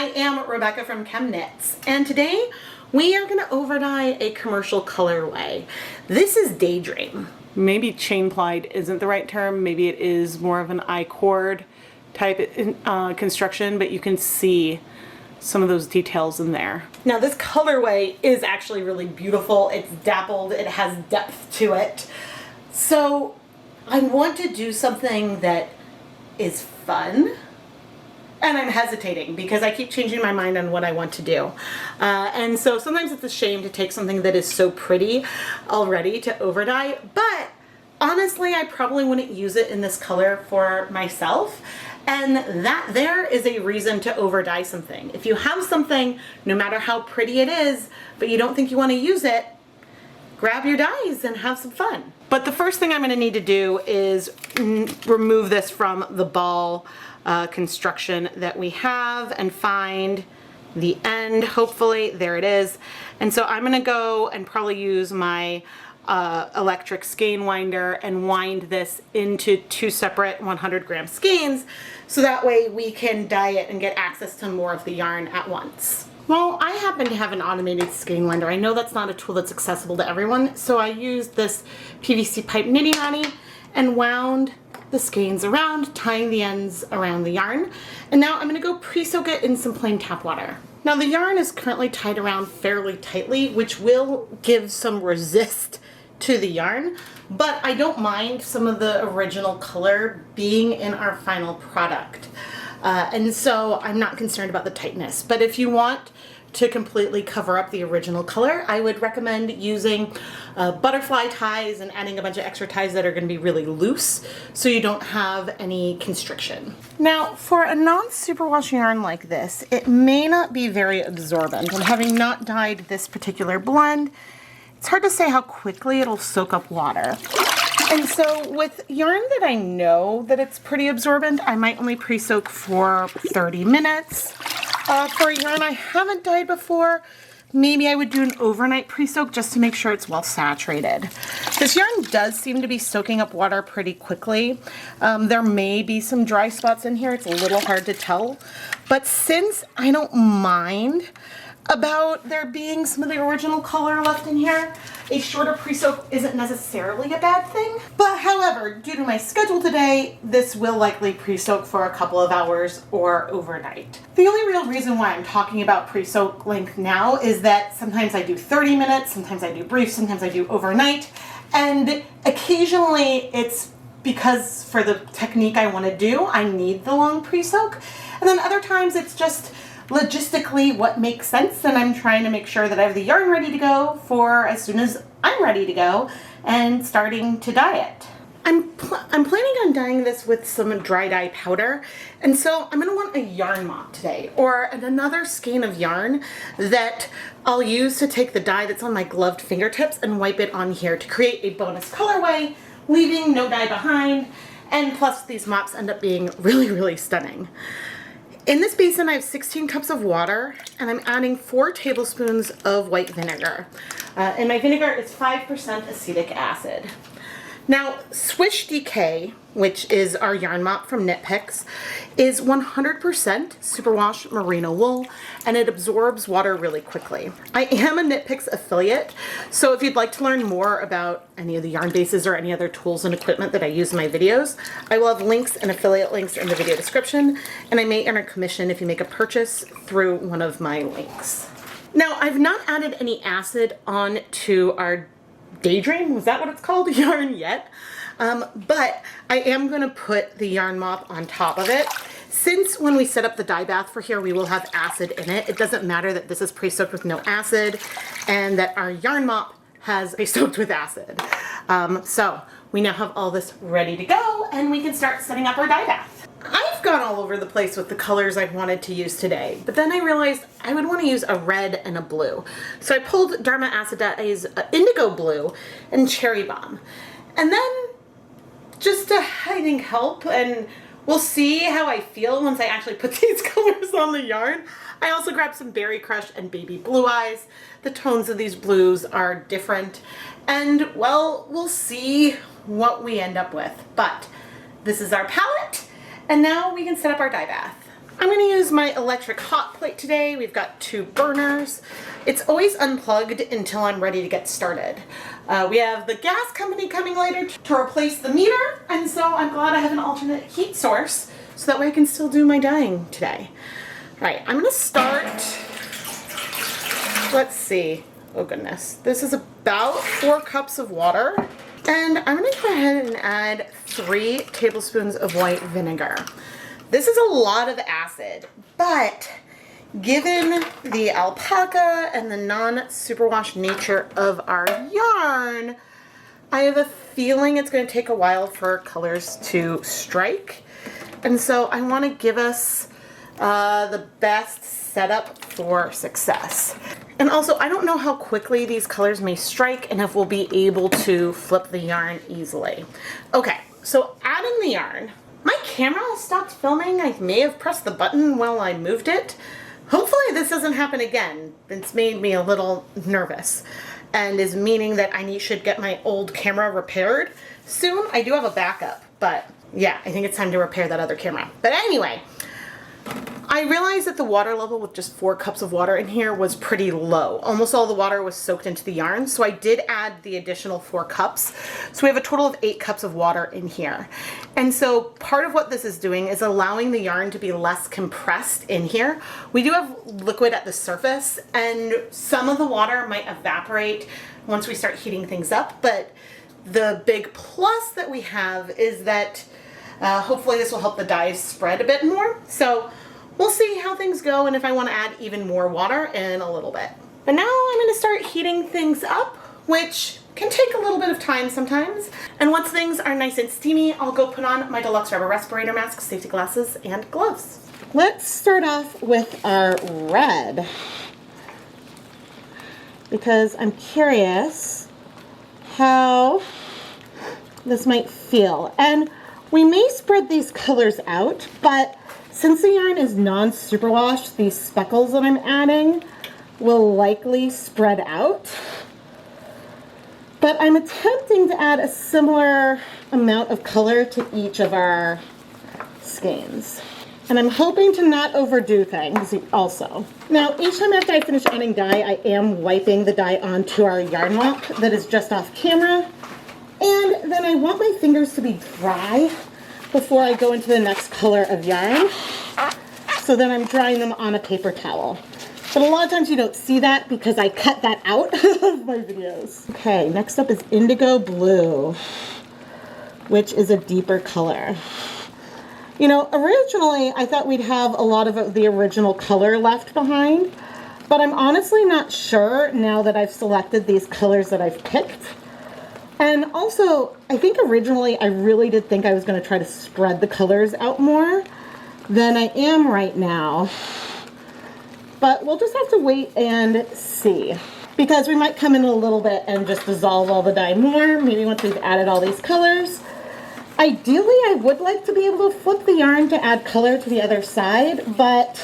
I am Rebecca from ChemKnits, and today we are going to overdye a commercial colorway. This is Daydream. Maybe chain plied isn't the right term. Maybe it is more of an I-cord type construction, but you can see some of those details in there. Now this colorway is actually really beautiful. It's dappled, it has depth to it. So I want to do something that is fun. And I'm hesitating because I keep changing my mind on what I want to do. And so sometimes it's a shame to take something that is so pretty already to overdye, but honestly, I probably wouldn't use it in this color for myself. And that there is a reason to overdye something. If you have something, no matter how pretty it is, but you don't think you want to use it, grab your dyes and have some fun. But the first thing I'm going to need to do is remove this from the ball construction that we have and find the end. Hopefully there it is. And so I'm going to go and probably use my electric skein winder and wind this into two separate 100-gram skeins, so that way we can dye it and get access to more of the yarn at once. Well, I happen to have an automated skein winder. I know that's not a tool that's accessible to everyone, so I used this PVC pipe nitty matty and wound the skeins around, tying the ends around the yarn. And now I'm gonna go pre-soak it in some plain tap water. Now the yarn is currently tied around fairly tightly, which will give some resist to the yarn, but I don't mind some of the original color being in our final product. And so I'm not concerned about the tightness. But if you want to completely cover up the original color, I would recommend using butterfly ties and adding a bunch of extra ties that are going to be really loose so you don't have any constriction. Now for a non-superwash yarn like this, it may not be very absorbent, and having not dyed this particular blend, it's hard to say how quickly it'll soak up water. And so with yarn that I know that it's pretty absorbent, I might only pre-soak for 30 minutes. For a yarn I haven't dyed before, maybe I would do an overnight pre-soak just to make sure it's well saturated. This yarn does seem to be soaking up water pretty quickly. There may be some dry spots in here. It's a little hard to tell. But since I don't mind about there being some of the original color left in here, a shorter pre-soak isn't necessarily a bad thing. But however, due to my schedule today, this will likely pre-soak for a couple of hours or overnight. The only real reason why I'm talking about pre-soak length now is that sometimes I do 30 minutes, sometimes I do brief, sometimes I do overnight, and occasionally it's because for the technique I want to do, I need the long pre-soak, and then other times it's just logistically what makes sense, and I'm trying to make sure that I have the yarn ready to go for as soon as I'm ready to go and starting to dye it. I'm planning on dyeing this with some dry dye powder, and so I'm going to want a yarn mop today, or another skein of yarn that I'll use to take the dye that's on my gloved fingertips and wipe it on here to create a bonus colorway, leaving no dye behind, and plus these mops end up being really, really stunning. In this basin I have 16 cups of water, and I'm adding 4 tablespoons of white vinegar. And my vinegar is 5% acetic acid. Now, Swish DK, which is our yarn mop from Knit Picks, is 100% superwash merino wool, and it absorbs water really quickly. I am a Knit Picks affiliate, so if you'd like to learn more about any of the yarn bases or any other tools and equipment that I use in my videos, I will have links and affiliate links in the video description, and I may earn a commission if you make a purchase through one of my links. Now, I've not added any acid onto our Daydream, was that what it's called, yarn yet, but I am going to put the yarn mop on top of it. Since when we set up the dye bath for here we will have acid in it, it doesn't matter that this is pre-soaked with no acid and that our yarn mop has pre-soaked with acid. So we now have all this ready to go, and we can start setting up our dye bath. I've gone all over the place with the colors I wanted to use today, but then I realized I would want to use a red and a blue. So I pulled Dharma Acid Dye's Indigo Blue and Cherrb Bomb. And then, just to, I think, help, and we'll see how I feel once I actually put these colors on the yarn, I also grabbed some Berry Crush and Baby Blue Eyes. The tones of these blues are different, and, well, we'll see what we end up with. But this is our palette, and now we can set up our dye bath. I'm going to use my electric hot plate today. We've got 2 burners. It's always unplugged until I'm ready to get started. We have the gas company coming later to replace the meter, and so I'm glad I have an alternate heat source so that way I can still do my dyeing today. All right, I'm going to start, let's see, oh goodness. This is about 4 cups of water, and I'm going to go ahead and add 3 tablespoons of white vinegar. This is a lot of acid, but given the alpaca and the non-superwash nature of our yarn, I have a feeling it's going to take a while for colors to strike. And so I want to give us the best setup for success. And also, I don't know how quickly these colors may strike and if we'll be able to flip the yarn easily. Okay, so adding the yarn. My camera stopped filming. I may have pressed the button while I moved it. Hopefully this doesn't happen again. It's made me a little nervous and is meaning that I should get my old camera repaired soon. I do have a backup, but yeah, I think it's time to repair that other camera. But anyway, I realized that the water level with just 4 cups of water in here was pretty low. Almost all the water was soaked into the yarn, so I did add the additional 4 cups. So we have a total of 8 cups of water in here. And so part of what this is doing is allowing the yarn to be less compressed in here. We do have liquid at the surface, and some of the water might evaporate once we start heating things up, but the big plus that we have is that hopefully this will help the dyes spread a bit more. So we'll see how things go and if I want to add even more water in a little bit. But now I'm going to start heating things up, which can take a little bit of time sometimes. And once things are nice and steamy, I'll go put on my deluxe rubber respirator mask, safety glasses, and gloves. Let's start off with our red, because I'm curious how this might feel. And we may spread these colors out, but since the yarn is non-superwash, these speckles that I'm adding will likely spread out. But I'm attempting to add a similar amount of color to each of our skeins. And I'm hoping to not overdo things also. Now, each time after I finish adding dye, I am wiping the dye onto our yarn mop that is just off camera. And then I want my fingers to be dry before I go into the next color of yarn. So then I'm drying them on a paper towel. But a lot of times you don't see that because I cut that out of my videos. Okay, next up is Indigo Blue, which is a deeper color. You know, originally I thought we'd have a lot of the original color left behind, but I'm honestly not sure now that I've selected these colors that I've picked. And also, I think originally I really did think I was going to try to spread the colors out more than I am right now. But we'll just have to wait and see. Because we might come in a little bit and just dissolve all the dye more, maybe once we've added all these colors. Ideally, I would like to be able to flip the yarn to add color to the other side, but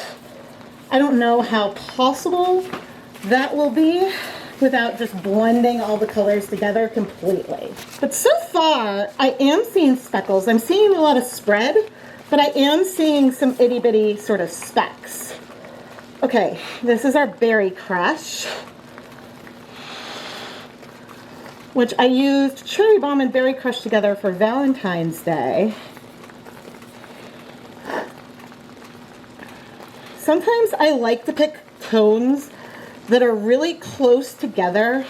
I don't know how possible that will be without just blending all the colors together completely. But so far, I am seeing speckles. I'm seeing a lot of spread, but I am seeing some itty bitty sort of specks. Okay, this is our Berry Crush, which I used Cherrb Bomb and Berry Crush together for Valentine's Day. Sometimes I like to pick tones that are really close together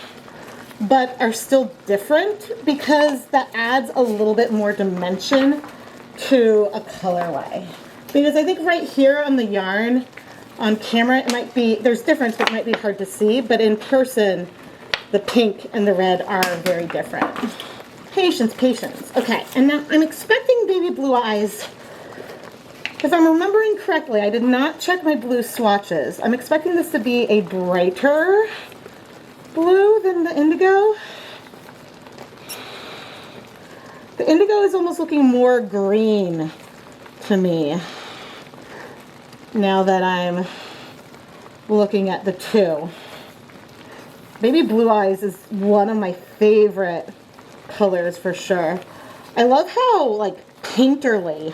but are still different because that adds a little bit more dimension to a colorway. Because I think right here on the yarn, on camera, it might be, there's difference, but it might be hard to see, but in person, the pink and the red are very different. Patience, patience. Okay, and now I'm expecting baby blue eyes. If I'm remembering correctly, I did not check my blue swatches. I'm expecting this to be a brighter blue than the indigo. The indigo is almost looking more green to me now that I'm looking at the two. Baby blue eyes is one of my favorite colors for sure. I love how like painterly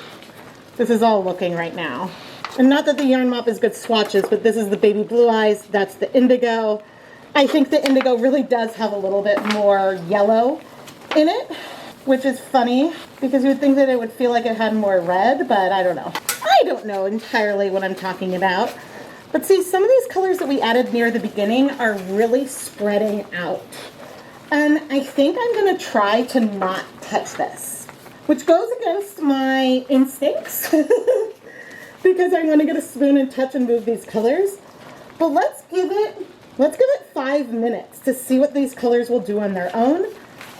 this is all looking right now. And not that the yarn mop is good swatches, but this is the baby blue eyes. That's the indigo. I think the indigo really does have a little bit more yellow in it, which is funny because you would think that it would feel like it had more red, but I don't know. I don't know entirely what I'm talking about. But see, some of these colors that we added near the beginning are really spreading out. And I think I'm gonna try to not touch this, which goes against my instincts because I wanna get a spoon and touch and move these colors. But let's give it 5 minutes to see what these colors will do on their own.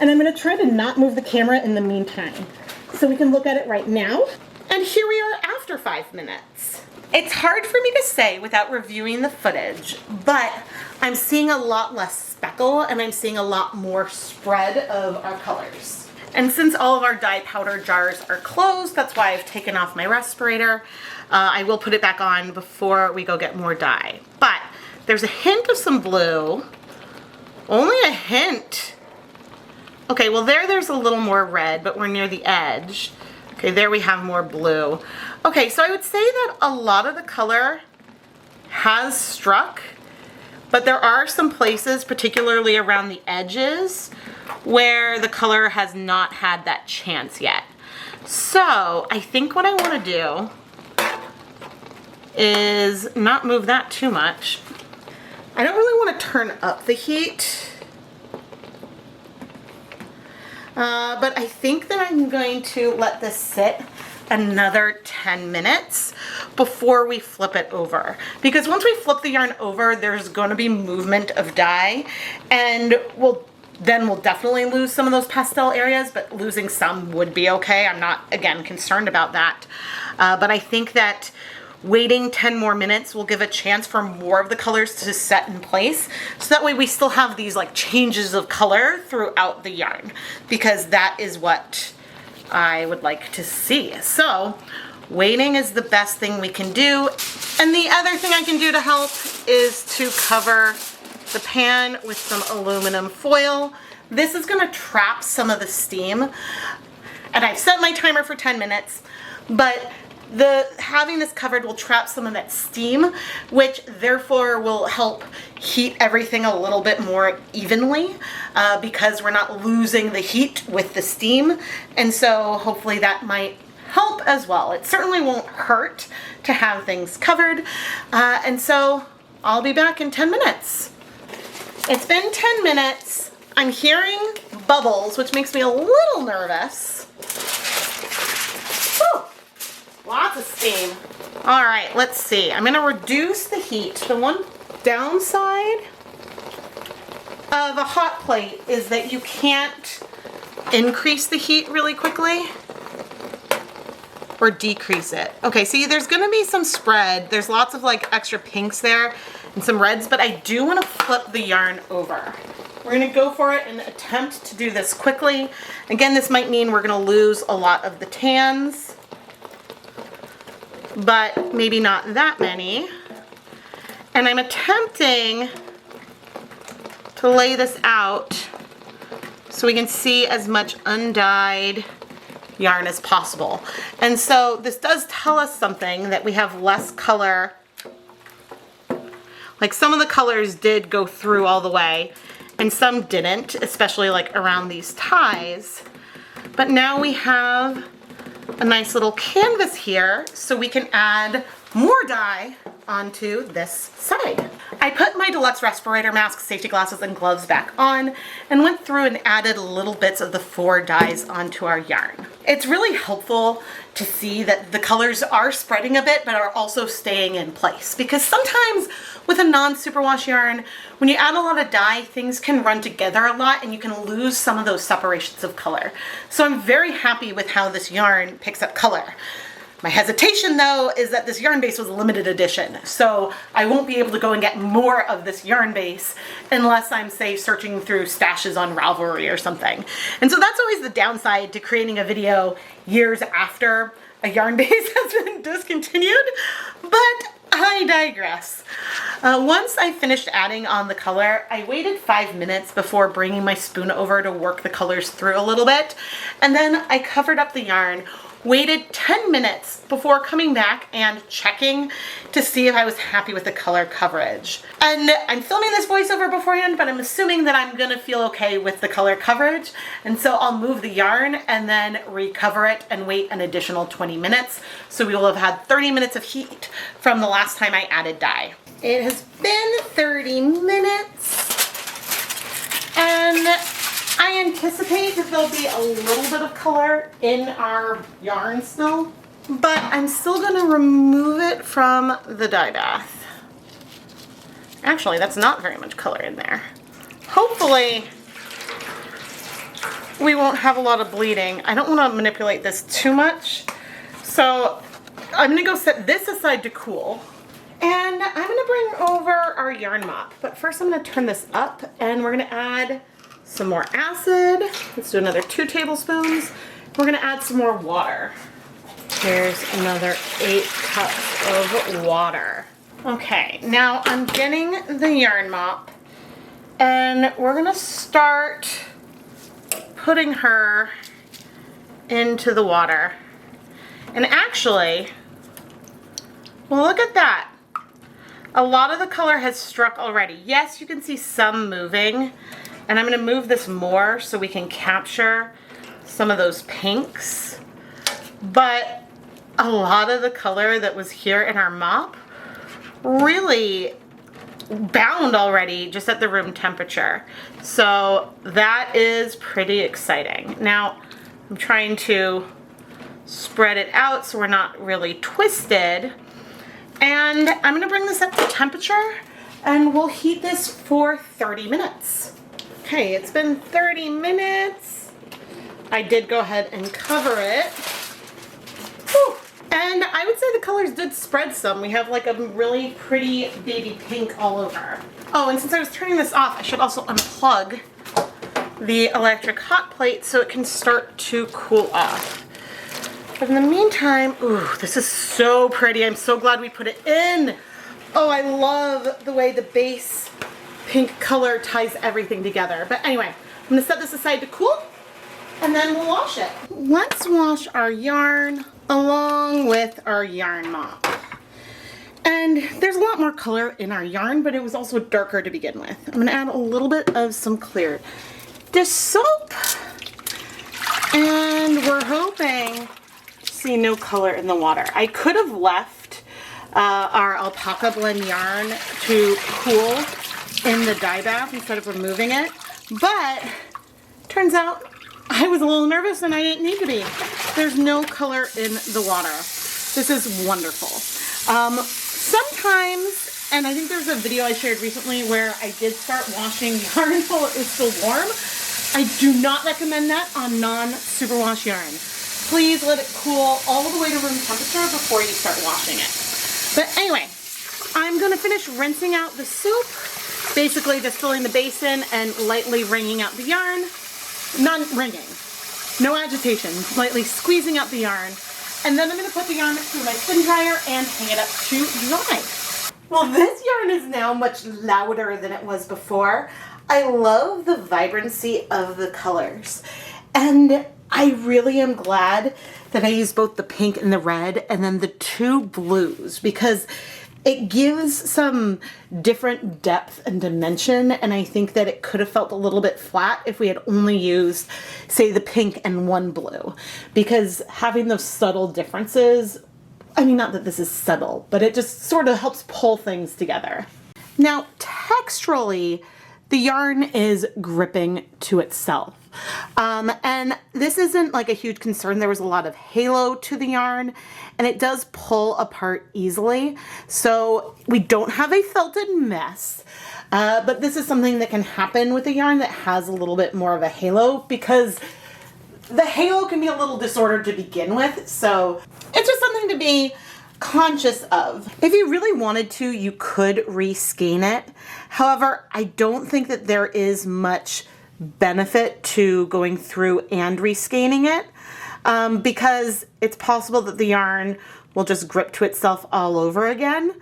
And I'm gonna try to not move the camera in the meantime. So we can look at it right now. And here we are after 5 minutes. It's hard for me to say without reviewing the footage, but I'm seeing a lot less speckle and I'm seeing a lot more spread of our colors. And since all of our dye powder jars are closed, that's why I've taken off my respirator. I will put it back on before we go get more dye. But there's a hint of some blue, only a hint. Okay, well there's a little more red, but we're near the edge. Okay, there we have more blue. Okay, so I would say that a lot of the color has struck, but there are some places, particularly around the edges, where the color has not had that chance yet. So I think what I want to do is not move that too much. I don't really want to turn up the heat. But I think that I'm going to let this sit another 10 minutes before we flip it over. Because once we flip the yarn over, there's going to be movement of dye, and we'll definitely lose some of those pastel areas, but losing some would be okay. I'm not, again, concerned about that. But I think that waiting 10 more minutes will give a chance for more of the colors to set in place. So that way we still have these like changes of color throughout the yarn, because that is what I would like to see. So waiting is the best thing we can do. And the other thing I can do to help is to cover the pan with some aluminum foil. This is gonna trap some of the steam. And I've set my timer for 10 minutes, but having this covered will trap some of that steam, which therefore will help heat everything a little bit more evenly, because we're not losing the heat with the steam. And so hopefully that might help as well. It certainly won't hurt to have things covered. And so I'll be back in 10 minutes. It's been 10 minutes. I'm hearing bubbles, which makes me a little nervous. Whew. Lots of steam. All right, let's see. I'm gonna reduce the heat. The one downside of a hot plate is that you can't increase the heat really quickly or decrease it. Okay, see, there's gonna be some spread. There's lots of like extra pinks there and some reds, but I do wanna flip the yarn over. We're gonna go for it and attempt to do this quickly. Again, this might mean we're gonna lose a lot of the tans, but maybe not that many. And I'm attempting to lay this out so we can see as much undyed yarn as possible. And so this does tell us something, that we have less color. Like some of the colors did go through all the way and some didn't, especially like around these ties. But now we have a nice little canvas here so we can add more dye onto this side. I put my deluxe respirator mask, safety glasses, and gloves back on and went through and added little bits of the 4 dyes onto our yarn. It's really helpful to see that the colors are spreading a bit but are also staying in place, because sometimes with a non-superwash yarn, when you add a lot of dye, things can run together a lot and you can lose some of those separations of color. So I'm very happy with how this yarn picks up color. My hesitation though is that this yarn base was a limited edition, so I won't be able to go and get more of this yarn base unless I'm, say, searching through stashes on Ravelry or something. And so that's always the downside to creating a video years after a yarn base has been discontinued, but I digress. Once I finished adding on the color, I waited 5 minutes before bringing my spoon over to work the colors through a little bit, and then I covered up the yarn waited 10 minutes before coming back and checking to see if I was happy with the color coverage. And I'm filming this voiceover beforehand, but I'm assuming that I'm gonna feel okay with the color coverage. And so I'll move the yarn and then recover it and wait an additional 20 minutes. So we will have had 30 minutes of heat from the last time I added dye. It has been 30 minutes and I anticipate that there'll be a little bit of color in our yarn still, but I'm still gonna remove it from the dye bath. Actually, that's not very much color in there. Hopefully, we won't have a lot of bleeding. I don't wanna manipulate this too much, so I'm gonna go set this aside to cool. And I'm gonna bring over our yarn mop, but first I'm gonna turn this up and we're gonna add some more acid. Let's do another 2 tablespoons. We're gonna add some more water. Here's another 8 cups of water. Okay, now I'm getting the yarn mop and we're gonna start putting her into the water. And actually, well, look at that. A lot of the color has struck already. Yes, you can see some moving. And I'm gonna move this more so we can capture some of those pinks. But a lot of the color that was here in our mop really bound already just at the room temperature. So that is pretty exciting. Now I'm trying to spread it out so we're not really twisted. And I'm gonna bring this up to temperature and we'll heat this for 30 minutes. Okay, it's been 30 minutes. I did go ahead and cover it. Whew. And I would say the colors did spread some. We have like a really pretty baby pink all over. Oh, and since I was turning this off, I should also unplug the electric hot plate so it can start to cool off. But in the meantime, ooh, this is so pretty. I'm so glad we put it in. Oh, I love the way the base pink color ties everything together. But anyway, I'm gonna set this aside to cool and then we'll wash it. Let's wash our yarn along with our yarn mop. And there's a lot more color in our yarn, but it was also darker to begin with. I'm gonna add a little bit of some clear dish soap. And we're hoping to see no color in the water. I could have left our Alpaca blend yarn to cool in the dye bath instead of removing it, but turns out I was a little nervous and I didn't need to be. There's no color in the water. This is wonderful. Sometimes, and I think there's a video I shared recently where I did start washing yarn while it was still warm. I do not recommend that on non-superwash yarn. Please let it cool all the way to room temperature before you start washing it. But anyway, I'm gonna finish rinsing out the soup. Basically just filling the basin and lightly wringing out the yarn. Not wringing, no agitation, lightly squeezing out the yarn. And then I'm gonna put the yarn through my spin dryer and hang it up to dry. Well, this yarn is now much louder than it was before. I love the vibrancy of the colors. And I really am glad that I used both the pink and the red and then the 2 blues because it gives some different depth and dimension, and I think that it could have felt a little bit flat if we had only used, say, the pink and 1 blue, because having those subtle differences, I mean, not that this is subtle, but it just sort of helps pull things together. Now, texturally, the yarn is gripping to itself. And this isn't like a huge concern. There was a lot of halo to the yarn and it does pull apart easily. So we don't have a felted mess, but this is something that can happen with a yarn that has a little bit more of a halo because the halo can be a little disordered to begin with. So it's just something to be conscious of. If you really wanted to, you could reskein it. However, I don't think that there is much benefit to going through and reskeining it because it's possible that the yarn will just grip to itself all over again.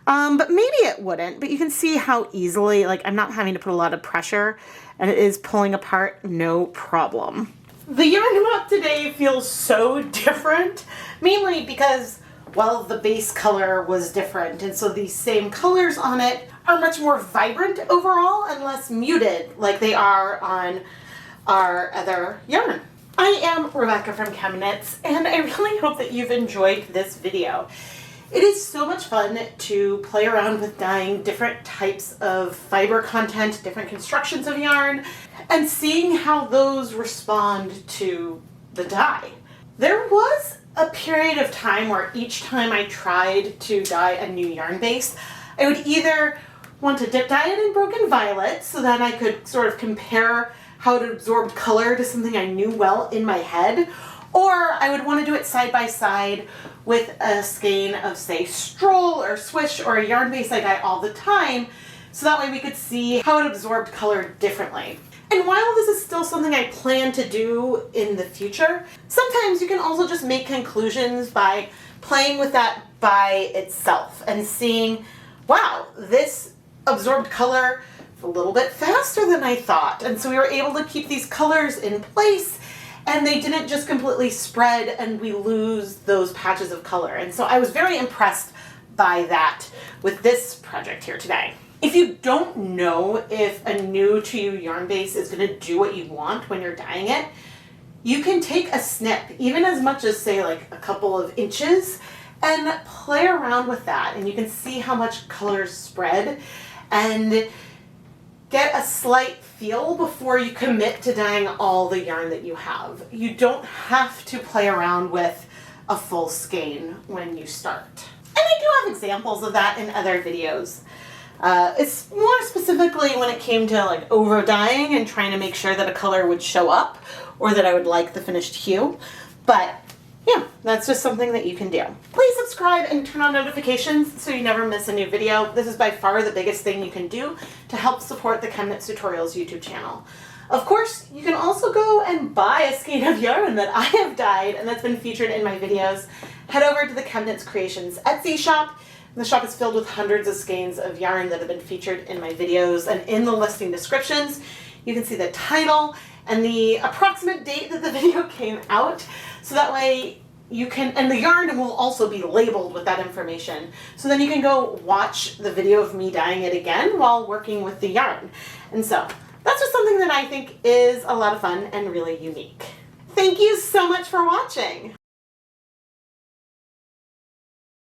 But maybe it wouldn't, but you can see how easily, like I'm not having to put a lot of pressure and it is pulling apart no problem. The yarn map today feels so different, mainly because, well, the base color was different, and so these same colors on it are much more vibrant overall and less muted like they are on our other yarn. I am Rebecca from ChemKnits, and I really hope that you've enjoyed this video. It is so much fun to play around with dyeing different types of fiber content, different constructions of yarn, and seeing how those respond to the dye. There was a period of time where each time I tried to dye a new yarn base, I would either want to dip dye it in Broken Violet so that I could sort of compare how it absorbed color to something I knew well in my head, or I would want to do it side by side with a skein of, say, Stroll or Swish or a yarn base I dye all the time, so that way we could see how it absorbed color differently. And while this is still something I plan to do in the future, sometimes you can also just make conclusions by playing with that by itself and seeing, wow, this absorbed color a little bit faster than I thought. And so we were able to keep these colors in place and they didn't just completely spread and we lose those patches of color. And so I was very impressed by that with this project here today. If you don't know if a new to you yarn base is going to do what you want when you're dyeing it, you can take a snip, even as much as, say, like a couple of inches, and play around with that. And you can see how much colors spread and get a slight feel before you commit to dyeing all the yarn that you have. You don't have to play around with a full skein when you start. And I do have examples of that in other videos. It's more specifically when it came to like over dyeing and trying to make sure that a color would show up or that I would like the finished hue. But yeah, that's just something that you can do. Please subscribe and turn on notifications so you never miss a new video. This is by far the biggest thing you can do to help support the ChemKnits Tutorials YouTube channel. Of course, you can also go and buy a skein of yarn that I have dyed and that's been featured in my videos. Head over to the ChemKnits Creations Etsy shop. The shop is filled with hundreds of skeins of yarn that have been featured in my videos, and in the listing descriptions you can see the title and the approximate date that the video came out, so that way you can, and the yarn will also be labeled with that information, so then you can go watch the video of me dyeing it again while working with the yarn. And so that's just something that I think is a lot of fun and really unique. Thank you so much for watching!